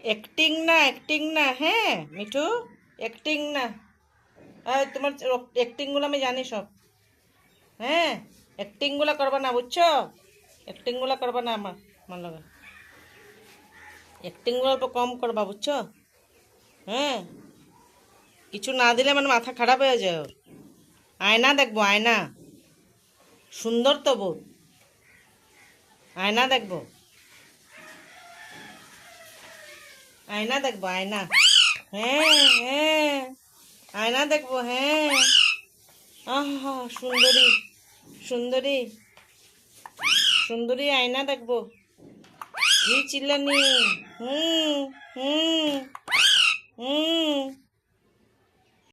Acting না, হ্যাঁ Mithu, acting না। তোমার অ্যাক্টিংগুলো আমি জানি সব। হ্যাঁ, অ্যাক্টিংগুলো করবা না, বুঝছো? অ্যাক্টিংগুলো করবা না আমার লগে। অ্যাক্টিংগুলো অল্প কম করবা, বুঝছো? হ্যাঁ, কিছু না দিলে মানে মাথা খারাপ হয়ে যায় ওর। আয়না দেখবো, আয়না। সুন্দর তো বউ, আয়না দেখবো, আয়না দেখবো, আয়না। হ্যাঁ, হ্যাঁ, আয়না দেখবো, হ্যাঁ। আহা, সুন্দরী, সুন্দরী, সুন্দরী, আয়না দেখবো। চিল্লানি। হুম।